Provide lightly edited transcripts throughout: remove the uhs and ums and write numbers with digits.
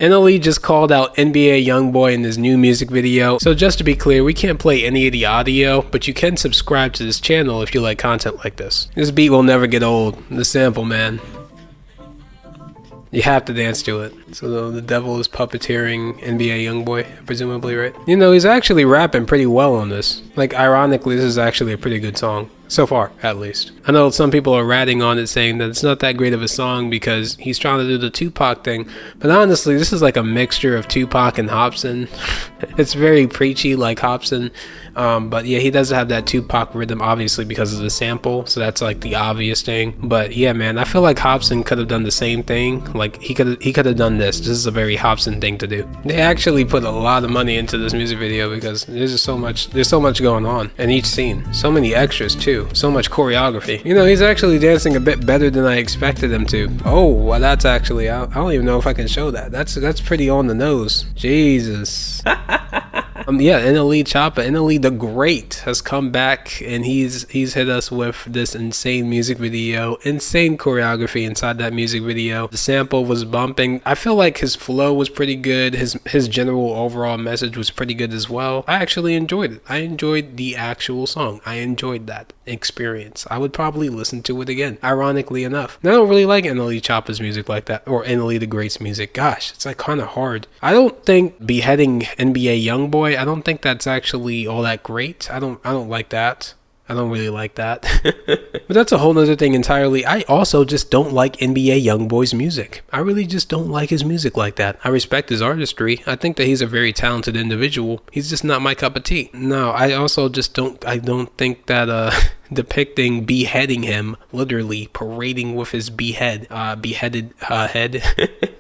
NLE just called out NBA Youngboy in his new music video. So just to be clear, we can't play any of the audio, but you can subscribe to this channel if you like content like this. This beat will never get old. The sample, man. You have to dance to it. So the devil is puppeteering NBA Youngboy, presumably, right? You know, he's actually rapping pretty well on this. Like, ironically, this is actually a pretty good song. So far, at least. I know some people are ratting on it, saying that it's not that great of a song because he's trying to do the Tupac thing. But honestly, this is like a mixture of Tupac and Hobson. It's very preachy like Hobson. But yeah, he does have that Tupac rhythm, obviously, because of the sample. So that's like the obvious thing. But yeah, man, I feel like Hobson could have done the same thing. Like he could have done this. This is a very Hobson thing to do. They actually put a lot of money into this music video because there's just so much going on in each scene. So many extras too. So much choreography. You know, he's actually dancing a bit better than I expected him to. Oh, well, that's actually, I don't even know if I can show that. That's pretty on the nose. Jesus. Yeah, NLE Choppa, NLE the Great has come back and he's hit us with this insane music video, insane choreography inside that music video. The sample was bumping. I feel like his flow was pretty good. His general overall message was pretty good as well. I actually enjoyed it. I enjoyed the actual song. I enjoyed that experience. I would probably listen to it again, ironically enough. I don't really like NLE Choppa's music like that, or NLE the Great's music. Gosh, it's like kind of hard. I don't think beheading NBA Youngboy, I don't think that's actually all that great. I don't like that. I don't really like that. But that's a whole nother thing entirely. I also just don't like NBA Youngboy's music. I really just don't like his music like that. I respect his artistry. I think that he's a very talented individual. He's just not my cup of tea. No, I also just don't think that depicting beheading him, literally parading with his beheaded head,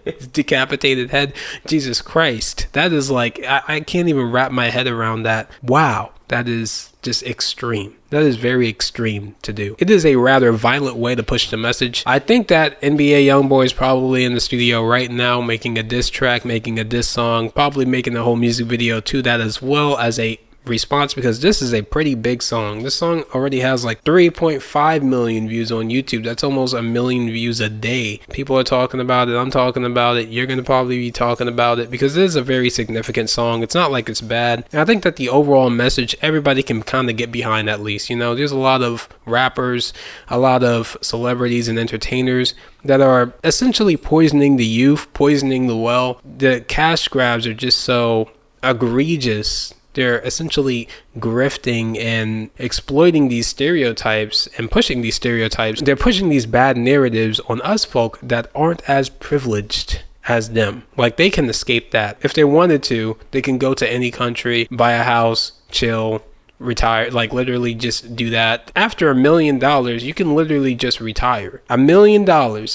his decapitated head. Jesus Christ. That is like, I can't even wrap my head around that. Wow. That is just extreme. That is very extreme to do. It is a rather violent way to push the message. I think that NBA Youngboy is probably in the studio right now making a diss track, making a diss song, probably making a whole music video to that as well as a response, because this is a pretty big song. This song already has like 3.5 million views on YouTube. That's almost 1 million views a day. People are talking about it. I'm talking about it. You're going to probably be talking about it because it is a very significant song. It's not like it's bad. And I think that the overall message, everybody can kind of get behind at least. You know, there's a lot of rappers, a lot of celebrities and entertainers that are essentially poisoning the youth, poisoning the well. The cash grabs are just so egregious. They're essentially grifting and exploiting these stereotypes and pushing these stereotypes. They're pushing these bad narratives on us folk that aren't as privileged as them. Like, they can escape that. If they wanted to, they can go to any country, buy a house, chill, retire, like literally just do that. After $1 million, you can literally just retire. $1 million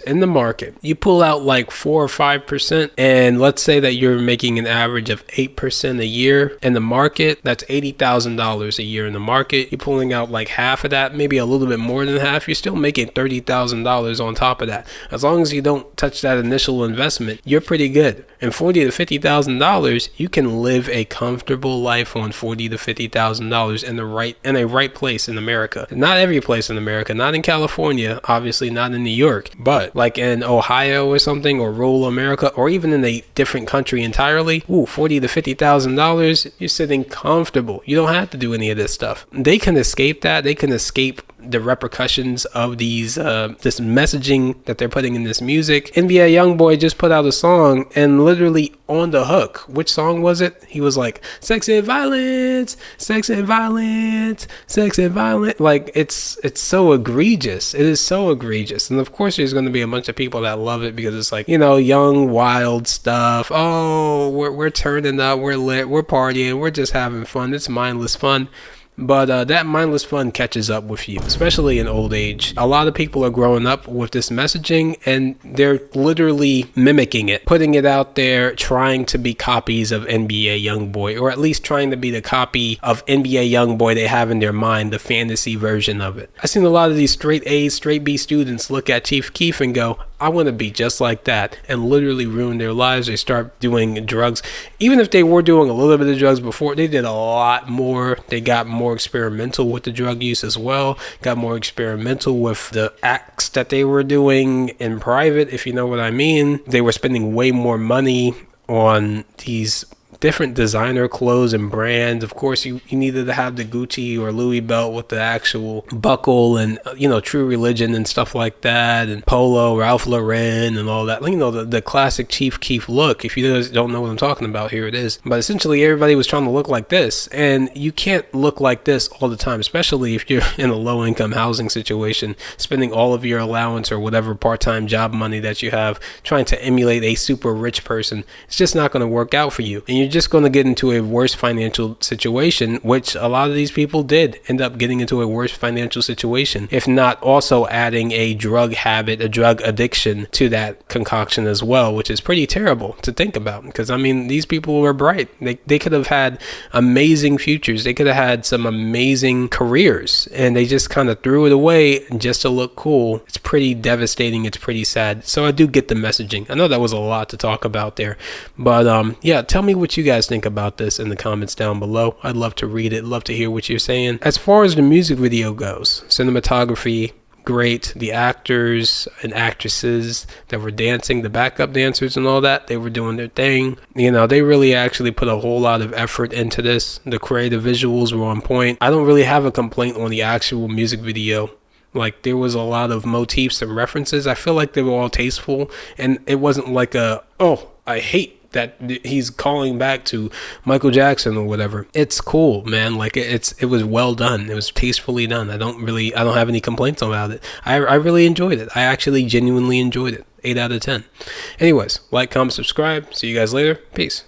in the market. You pull out like 4 or 5%, and let's say that you're making an average of 8% a year in the market. That's $80,000 a year in the market. You're pulling out like half of that, maybe a little bit more than half. You're still making $30,000 on top of that. As long as you don't touch that initial investment, you're pretty good. And $40,000 to $50,000, you can live a comfortable life on $40,000 to $50,000 in a right place in America. Not every place in America, not in California, obviously not in New York, but like in Ohio or something, or rural America, or even in a different country entirely. $40,000 to $50,000, you're sitting comfortable. You don't have to do any of this stuff. They can escape that. They can escape the repercussions of these this messaging that they're putting in this music. NBA Youngboy just put out a song, and literally on the hook, which song was it? He was like, sex and violence, sex and violence, sex and violence. Like, it's so egregious. It is so egregious. And of course there's going to be a bunch of people that love it because it's like, you know, young, wild stuff. Oh, we're turning up, we're lit, we're partying, we're just having fun. It's mindless fun. But that mindless fun catches up with you, especially in old age. A lot of people are growing up with this messaging, and they're literally mimicking it, putting it out there, trying to be copies of NBA Youngboy, or at least trying to be the copy of NBA Youngboy they have in their mind, the fantasy version of it. I've seen a lot of these straight A, straight B students look at Chief Keef and go, I want to be just like that, and literally ruin their lives. They start doing drugs. Even if they were doing a little bit of drugs before, they did a lot more. They got more experimental with the drug use as well, got more experimental with the acts that they were doing in private, if you know what I mean. They were spending way more money on these different designer clothes and brands. Of course, you needed to have the Gucci or Louis belt with the actual buckle and, True Religion and stuff like that, and Polo, Ralph Lauren and all that. The classic Chief Keef look. If you guys don't know what I'm talking about, here it is. But essentially, everybody was trying to look like this, and you can't look like this all the time, especially if you're in a low-income housing situation, spending all of your allowance or whatever part-time job money that you have, trying to emulate a super rich person. It's just not going to work out for you, and you're just going to get into a worse financial situation, which a lot of these people did end up getting into a worse financial situation, if not also adding a drug habit, a drug addiction to that concoction as well, which is pretty terrible to think about, because these people were bright. They could have had amazing futures. They could have had some amazing careers, and they just kind of threw it away just to look cool. It's pretty devastating. It's pretty sad. So I do get the messaging. I know that was a lot to talk about there, but yeah, tell me what you guys think about this in the comments down below. I'd love to read it, love to hear what you're saying. As far as the music video goes, cinematography, great. The actors and actresses that were dancing, the backup dancers and all that, they were doing their thing. They really actually put a whole lot of effort into this. The creative visuals were on point. I don't really have a complaint on the actual music video. Like, there was a lot of motifs and references. I feel like they were all tasteful, and it wasn't like I hate that he's calling back to Michael Jackson or whatever. It's cool, man. Like, it was well done. It was tastefully done. I don't have any complaints about it. I really enjoyed it. I actually genuinely enjoyed it. 8 out of 10. Anyways, like, comment, subscribe. See you guys later. Peace.